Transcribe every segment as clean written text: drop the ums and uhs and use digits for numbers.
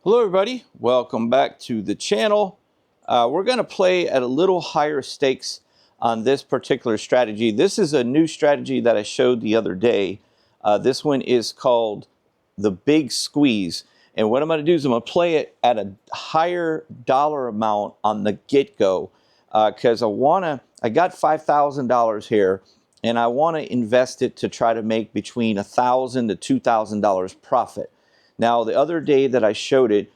Hello everybody, welcome back to the channel. We're going to play at a little higher stakes on this particular strategy. This is a new strategy that I showed the other day. This one is called the Big Squeeze. And what I'm going to do is I'm going to play it at a higher dollar amount on the get-go. Because I got $5,000 here and I want to invest it to try to make between $1,000 to $2,000 profit. Now, the other day that I showed it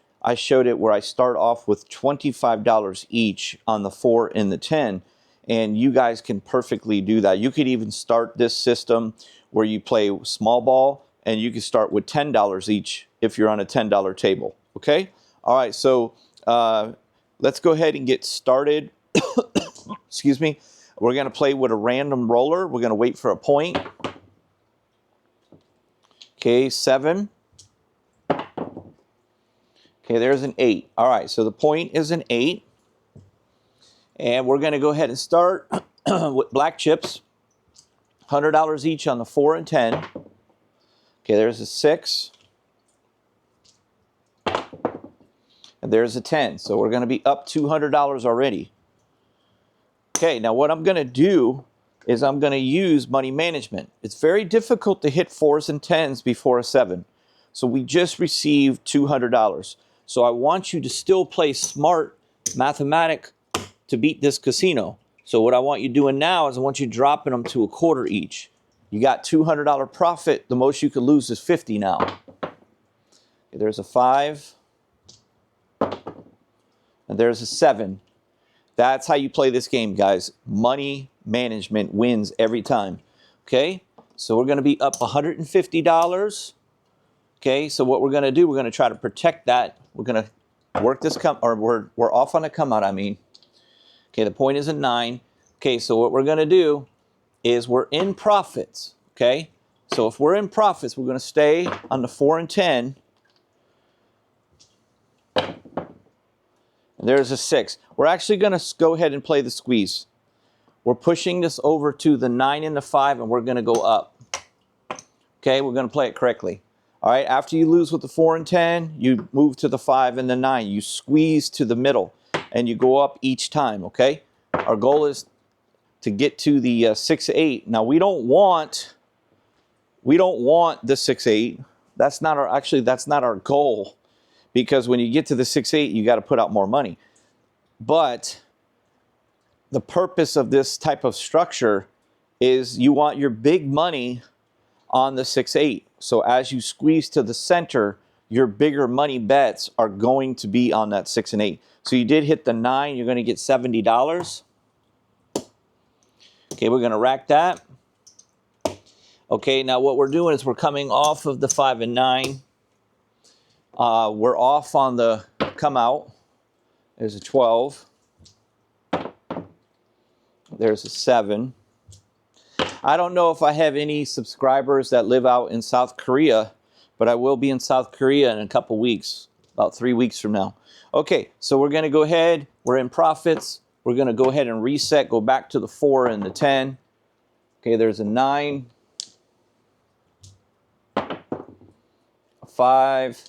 where I start off with $25 each on the 4 and the 10, and you guys can perfectly do that. You could even start this system where you play small ball, and you can start with $10 each if you're on a $10 table, okay? All right, so let's go ahead and get started. Excuse me. We're going to play with a random roller. We're going to wait for a point. Okay, 7. Okay, there's an 8. All right, so the point is an 8. And we're going to go ahead and start with black chips. $100 each on the 4 and 10. Okay, there's a 6. And there's a 10. So we're going to be up $200 already. Okay, now what I'm going to do is I'm going to use money management. It's very difficult to hit 4s and 10s before a 7. So we just received $200. So I want you to still play smart mathematic to beat this casino. So what I want you doing now is I want you dropping them to a quarter each. You got $200 profit. The most you could lose is 50 now. Okay, there's a 5. And there's a 7. That's how you play this game, guys. Money management wins every time. Okay, so we're going to be up $150. Okay, so what we're going to do, we're going to try to protect that. We're going to work this we're off on a come out, I mean. Okay, the point is a 9. Okay, so what we're going to do is we're in profits. Okay, so if we're in profits, we're going to stay on the 4 and 10. And there's a 6. We're actually going to go ahead and play the squeeze. We're pushing this over to the 9 and the 5, and we're going to go up. Okay, we're going to play it correctly. All right, after you lose with the 4 and 10, you move to the 5 and the 9. You squeeze to the middle, and you go up each time, okay? Our goal is to get to the 6, 8. Now, we don't want the 6, 8. That's not our goal, because when you get to the 6, 8, you got to put out more money. But the purpose of this type of structure is you want your big money on the 6, 8. So as you squeeze to the center, your bigger money bets are going to be on that 6 and 8. So you did hit the 9, you're going to get $70. Okay, we're going to rack that. Okay, now what we're doing is we're coming off of the 5 and 9. We're off on the come out. There's a 12. There's a 7. I don't know if I have any subscribers that live out in South Korea, but I will be in South Korea in a couple weeks, about 3 weeks from now. Okay, so we're going to go ahead. We're in profits. We're going to go ahead and reset, go back to the 4 and the 10. Okay, there's a 9, a 5,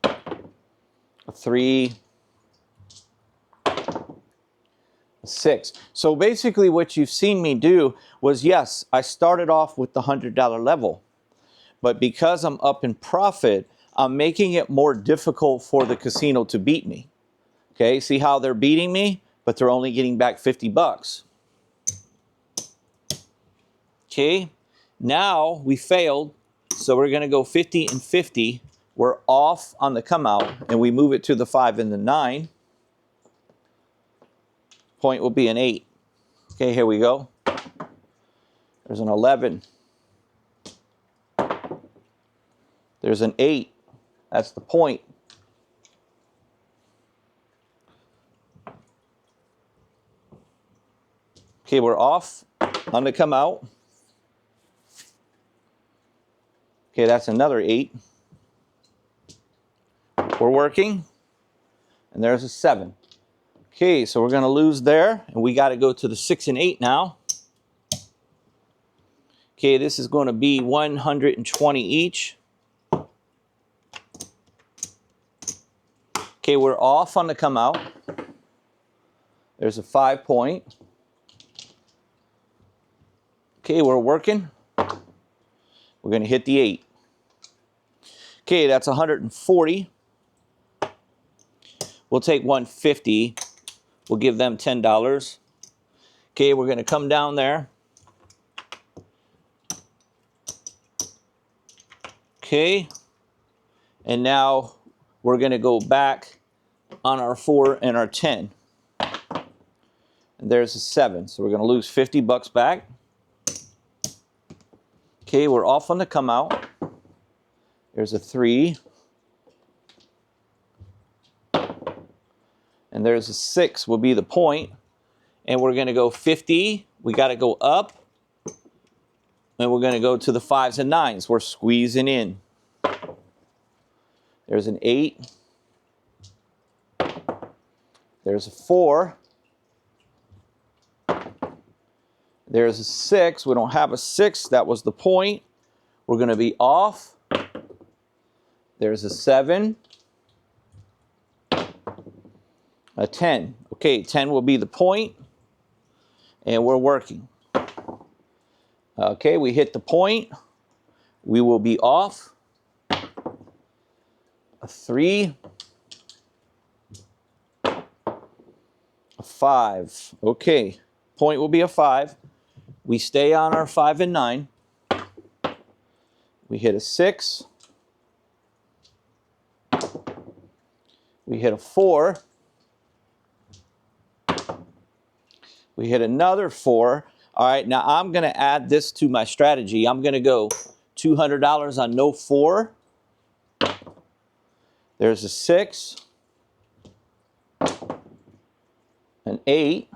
a 3, a 6. So basically what you've seen me do was, yes, I started off with the $100 level, but because I'm up in profit, I'm making it more difficult for the casino to beat me. Okay, see how they're beating me, but they're only getting back 50 bucks. Okay, now we failed, so we're going to go 50 and 50. We're off on the come out, and we move it to the 5 and the 9. Point will be an 8. Okay, here we go. There's an 11. There's an 8. That's the point. Okay, we're off on the come out. Okay, that's another 8. We're working. And there's a 7. Okay, so we're going to lose there, and we got to go to the 6 and 8 now. Okay, this is going to be 120 each. Okay, we're off on the come out. There's a 5 point. Okay, we're working. We're going to hit the 8. Okay, that's 140. We'll take 150. We'll give them $10. Okay, we're going to come down there. Okay, and now we're going to go back on our 4 and our 10. And there's a 7. So we're going to lose 50 bucks back. Okay, we're off on the come out. There's a 3. And there's a 6 will be the point. And we're going to go 50. We got to go up. And we're going to go to the 5s and 9s. We're squeezing in. There's an 8. There's a 4. There's a 6. We don't have a 6. That was the point. We're going to be off. There's a 7. A 10. Okay, 10 will be the point. And we're working. Okay, we hit the point. We will be off. A 3. A 5. Okay, point will be a 5. We stay on our 5 and 9. We hit a 6. We hit a 4. We hit another 4. All right, now I'm going to add this to my strategy. I'm going to go $200 on no 4. There's a 6. An 8.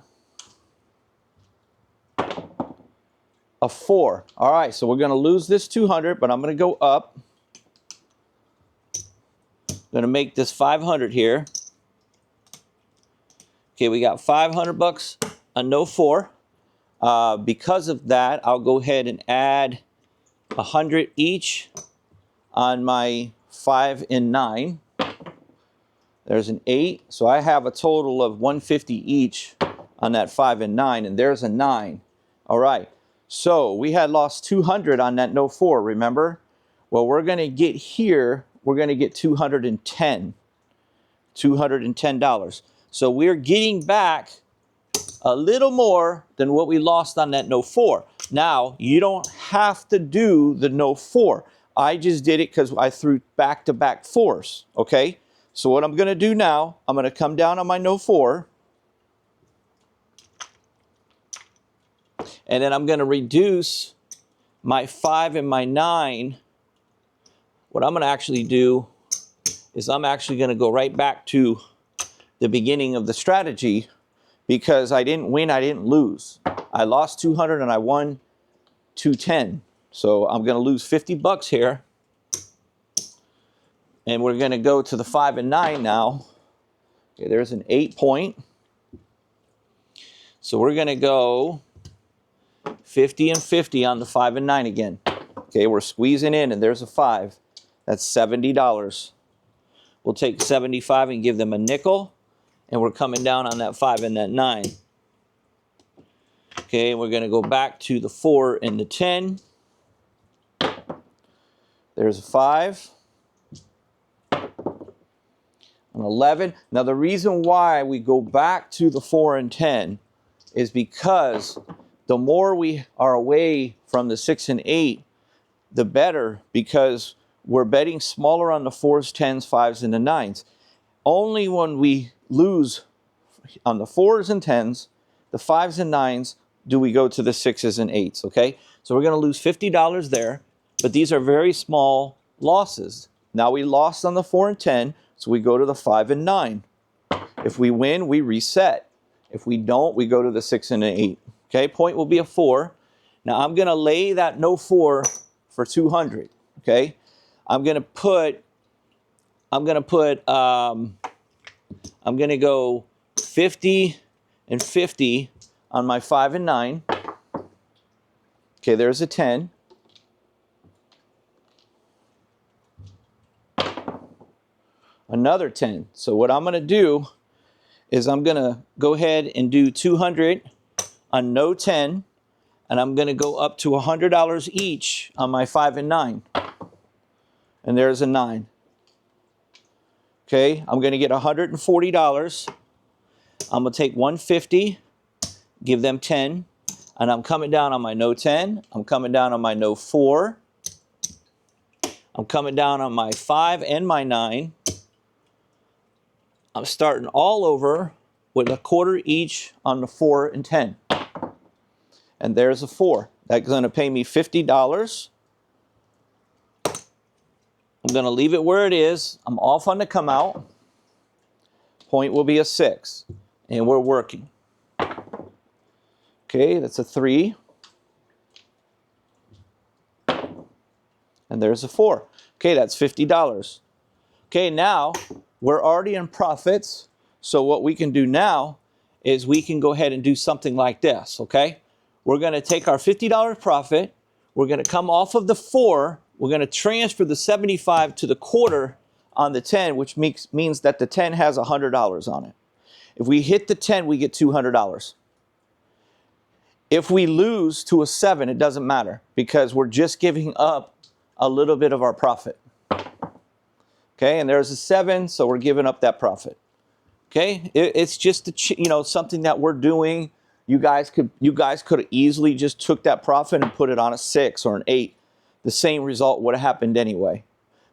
A 4. All right, so we're going to lose this 200, but I'm going to go up. I'm going to make this 500 here. Okay, we got 500 bucks on no 4. Because of that, I'll go ahead and add 100 each on my 5 and 9. There's an 8, so I have a total of 150 each on that 5 and 9, and there's a 9. All right, so we had lost 200 on that no 4, remember? Well, we're going to get here, we're going to get $210. So we're getting back a little more than what we lost on that no 4. Now, you don't have to do the no 4. I just did it because I threw back-to-back 4s, okay? So what I'm going to do now, I'm going to come down on my no 4. And then I'm going to reduce my 5 and my 9. What I'm going to actually do is I'm actually going to go right back to the beginning of the strategy, because I didn't win, I didn't lose. I lost 200 and I won 210. So I'm going to lose 50 bucks here. And we're going to go to the 5 and 9 now. Okay, there's an 8 point. So we're going to go 50 and 50 on the 5 and 9 again. Okay, we're squeezing in, and there's a 5. That's $70. We'll take 75 and give them a nickel. And we're coming down on that 5 and that 9. Okay, we're going to go back to the 4 and the 10. There's a 5. An 11. Now the reason why we go back to the 4 and 10 is because the more we are away from the 6 and 8, the better, because we're betting smaller on the 4s, 10s, 5s, and the 9s. Only when we lose on the 4s and 10s, the 5s and 9s, do we go to the 6s and 8s, okay? So we're going to lose $50 there, but these are very small losses. Now we lost on the 4 and 10, so we go to the 5 and 9. If we win, we reset. If we don't, we go to the 6 and the 8. Okay, point will be a 4. Now I'm going to lay that no 4 for 200. Okay, I'm going to go 50 and 50 on my 5 and 9. Okay, there's a 10. another 10. So what I'm going to do is I'm going to go ahead and do 200 on no 10, and I'm going to go up to $100 each on my 5 and 9. And there's a 9. Okay, I'm going to get $140. I'm going to take 150, give them 10, and I'm coming down on my no 10. I'm coming down on my no 4. I'm coming down on my 5 and my 9. I'm starting all over with a quarter each on the 4 and 10. And there's a 4. That's going to pay me $50. I'm going to leave it where it is. I'm off on the come out. Point will be a 6. And we're working. Okay, that's a 3. And there's a 4. Okay, that's $50. Okay, now we're already in profits. So what we can do now is we can go ahead and do something like this, okay? We're going to take our $50 profit. We're going to come off of the 4. We're going to transfer the 75 to the quarter on the 10, which means that the 10 has $100 on it. If we hit the 10, we get $200. If we lose to a 7, it doesn't matter because we're just giving up a little bit of our profit. Okay, and there's a 7, so we're giving up that profit. Okay, it's just something that we're doing. You guys could easily just took that profit and put it on a 6 or an 8. The same result would have happened anyway.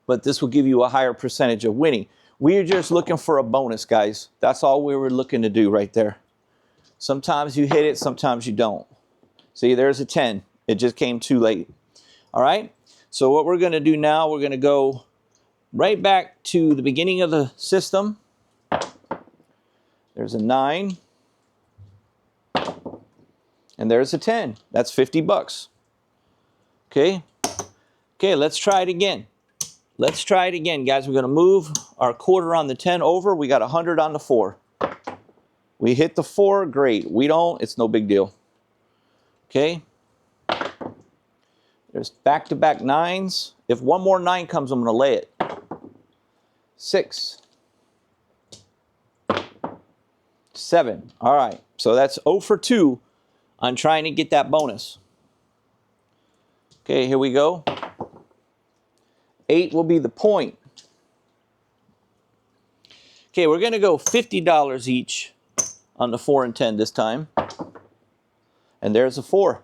But this will give you a higher percentage of winning. We're just looking for a bonus, guys. That's all we were looking to do right there. Sometimes you hit it, sometimes you don't. See, there's a 10. It just came too late. All right? So what we're going to do now, we're going to go right back to the beginning of the system. There's a 9. And there's a 10. That's $50. Okay? Okay, let's try it again. Let's try it again, guys. We're going to move our quarter on the 10 over. We got 100 on the 4. We hit the 4, great. We don't, it's no big deal. Okay? There's back-to-back 9s. If one more 9 comes, I'm going to lay it. 6. 7. All right. So that's 0 for 2 on trying to get that bonus. Okay, here we go. 8 will be the point. Okay, we're going to go $50 each on the 4 and 10 this time. And there's a 4.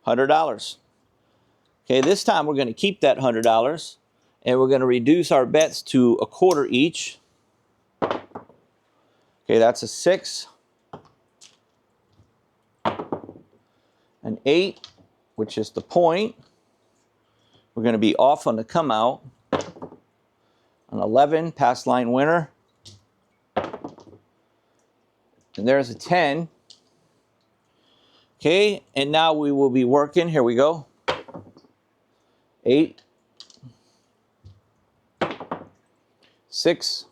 $100. Okay, this time we're going to keep that $100 and we're going to reduce our bets to a quarter each. Okay, that's a 6. An 8, which is the point. We're going to be off on the come out. An 11, pass line winner. And there's a 10. Okay, and now we will be working. Here we go. 8. 6.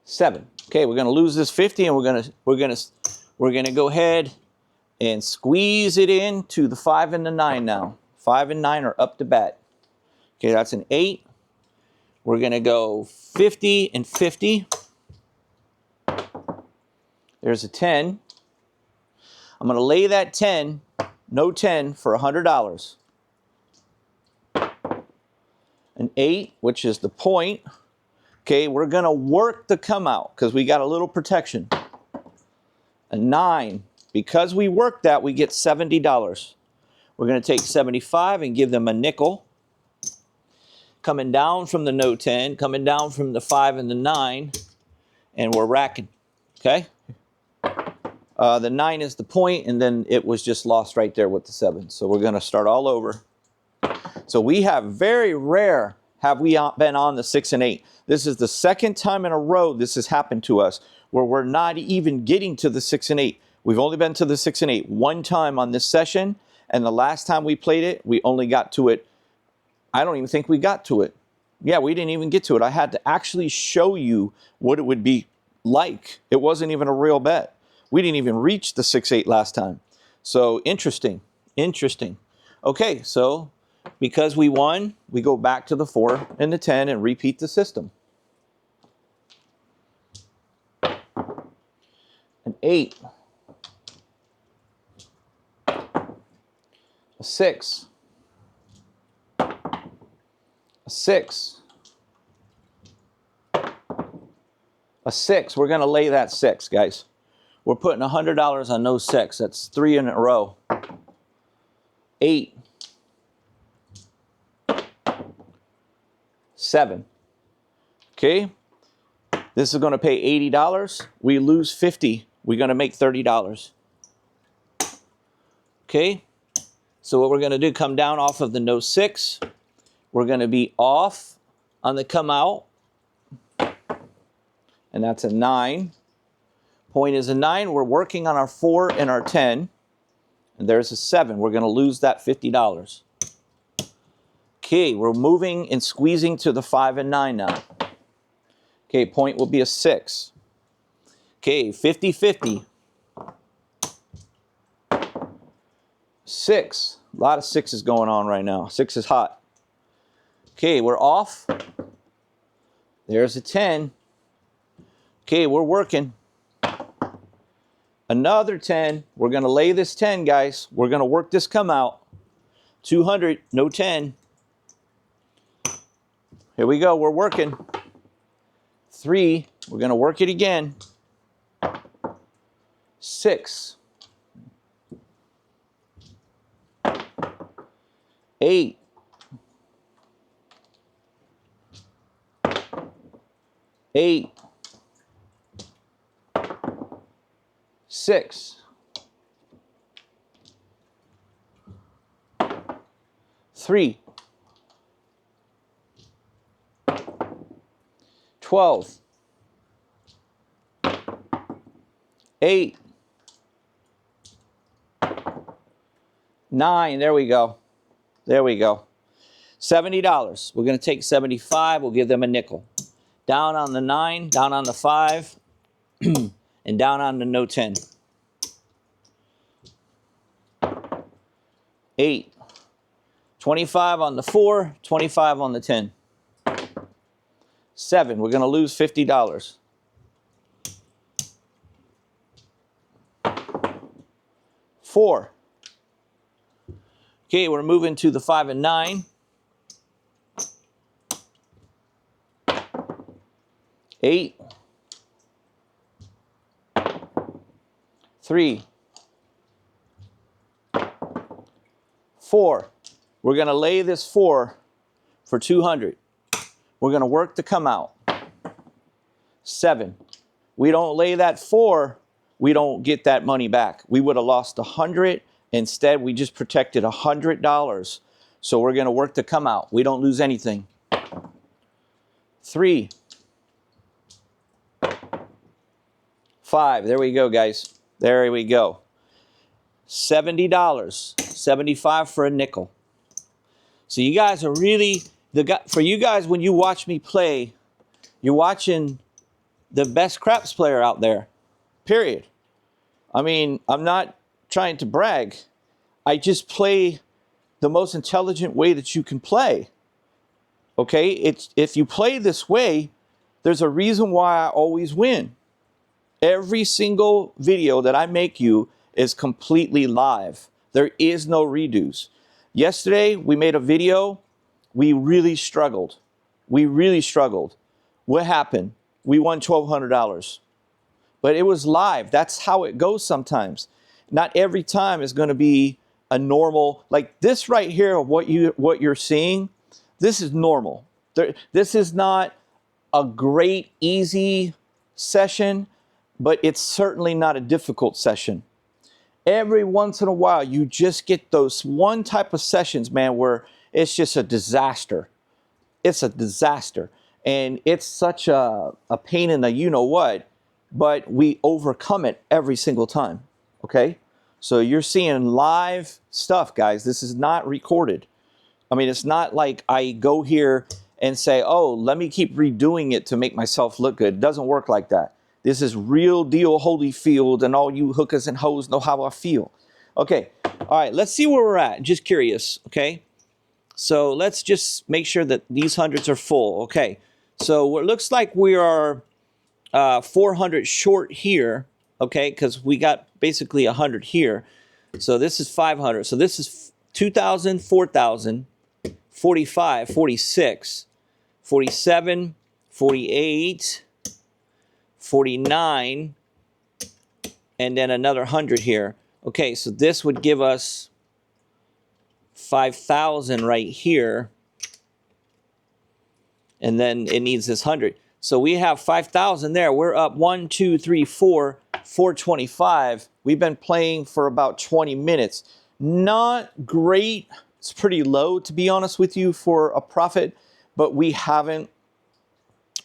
7. Okay, we're going to lose this 50 and we're going to go ahead and squeeze it into the 5 and the 9 now. 5 and 9 are up to bat. Okay, that's an 8. We're going to go 50 and 50. There's a 10. I'm going to lay that 10, no 10, for $100. An 8, which is the point. Okay, we're going to work the come out because we got a little protection. A 9. Because we worked that, we get $70. We're going to take 75 and give them a nickel. Coming down from the no 10, coming down from the 5 and the 9, and we're racking. Okay? The 9 is the point, and then it was just lost right there with the 7. So we're going to start all over. So we have very rare have we been on the 6 and 8. This is the second time in a row this has happened to us where we're not even getting to the 6 and 8. We've only been to the 6 and 8 one time on this session, and the last time we played it, we only got to it. I don't even think we got to it. Yeah, we didn't even get to it. I had to actually show you what it would be like. It wasn't even a real bet. We didn't even reach the 6-8 last time. So interesting, interesting. Okay, so Because we won, we go back to the 4 and the 10 and repeat the system. An 8. A 6. A 6. A 6. We're going to lay that 6, guys. We're putting $100 on those 6. That's 3 in a row. 8. 7. Okay. This is going to pay $80. We lose 50. We're going to make $30. Okay. So what we're going to do, come down off of the no 6. We're going to be off on the come out. And that's a 9. Point is a 9. We're working on our 4 and our 10. And there's a 7. We're going to lose that $50. Okay, we're moving and squeezing to the 5 and 9 now. Okay, point will be a 6. Okay, 50-50. 6. A lot of 6s going on right now. 6 is hot. Okay, we're off. There's a 10. Okay, we're working. Another 10. We're going to lay this 10, guys. We're going to work this come out. 200, no 10. Here we go. We're working. 3. We're going to work it again. 6. 8. 8. 6. 3. 12. 8. 9. There we go. There we go. $70. We're going to take 75. We'll give them a nickel. Down on the 9, down on the 5, and down on the no 10. 8. 25 on the 4, 25 on the 10. 7. We're going to lose $50. 4. Okay, we're moving to the 5 and 9. 8. 3. 4. We're going to lay this 4 for 200. We're going to work to come out. 7. We don't lay that 4, we don't get that money back. We would have lost 100. Instead, we just protected $100. So we're going to work to come out. We don't lose anything. 3. 5. There we go, guys. There we go. $70. 75 for a nickel. So you guys are really, for you guys, when you watch me play, you're watching the best craps player out there. Period. I mean, I'm not trying to brag. I just play the most intelligent way that you can play. Okay? If you play this way, there's a reason why I always win. Every single video that I make you is completely live. There is no redos. Yesterday, we made a video. We really struggled. We really struggled. What happened? We won $1,200. But it was live. That's how it goes sometimes. Not every time is going to be a normal, like this right here, what you're seeing, this is normal. This is not a great, easy session, but it's certainly not a difficult session. Every once in a while, you just get those one type of sessions, man, where it's just a disaster. It's a disaster. And it's such a pain in the you-know-what, but we overcome it every single time, okay? So you're seeing live stuff, guys. This is not recorded. I mean, it's not like I go here and say, oh, let me keep redoing it to make myself look good. It doesn't work like that. This is real deal Holyfield, and all you hookers and hoes know how I feel. Okay, all right, let's see where we're at. Just curious, okay? So let's just make sure that these hundreds are full. Okay, so it looks like we are 400 short here, okay, because we got basically 100 here. So this is 500. So this is 2,000, 4,000, 45, 46, 47, 48, 49, and then another 100 here. Okay, so this would give us 5,000 right here. And then it needs this 100. So we have 5,000 there. We're up 1, 2, 3, 4, 425. We've been playing for about 20 minutes. Not great. It's pretty low, to be honest with you, for a profit, but we haven't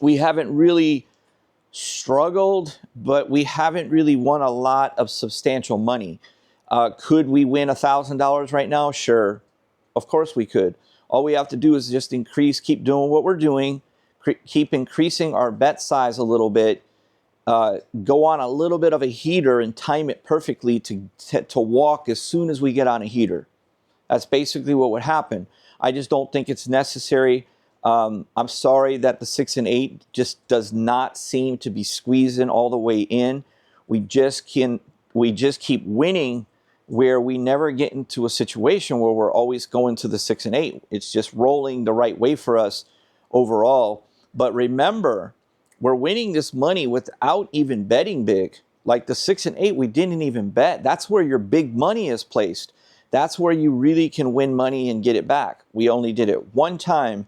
really struggled, but we haven't really won a lot of substantial money. Could we win $1,000 right now? Sure. Of course we could. All we have to do is just keep doing what we're doing, keep increasing our bet size a little bit, go on a little bit of a heater and time it perfectly to walk as soon as we get on a heater. That's basically what would happen. I just don't think it's necessary. I'm sorry that the 6 and 8 just does not seem to be squeezing all the way in. We just keep winning where we never get into a situation where we're always going to the 6 and 8. It's just rolling the right way for us overall. But remember, we're winning this money without even betting big. Like the 6 and 8, we didn't even bet. That's where your big money is placed. That's where you really can win money and get it back. We only did it one time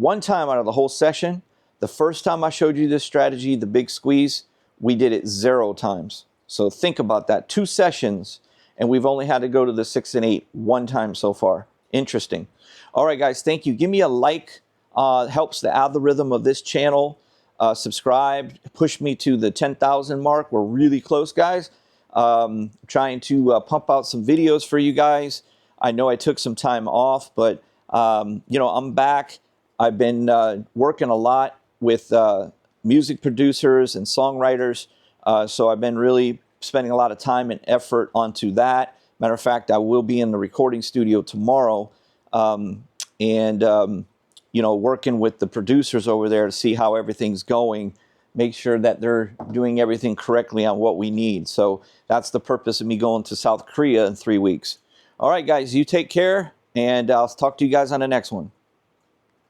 out of the whole session. The first time I showed you this strategy, the big squeeze, we did it 0 times. So think about that. 2 sessions, and we've only had to go to the 6 and 8 one time so far. Interesting. All right, guys, thank you. Give me a like. Helps the algorithm of this channel. Subscribe. Push me to the 10,000 mark. We're really close, guys. Trying to pump out some videos for you guys. I know I took some time off, but I'm back. I've been working a lot with music producers and songwriters, so I've been really spending a lot of time and effort onto that. Matter of fact, I will be in the recording studio tomorrow, working with the producers over there to see how everything's going, make sure that they're doing everything correctly on what we need. So that's the purpose of me going to South Korea in 3 weeks. All right, guys, you take care, and I'll talk to you guys on the next one.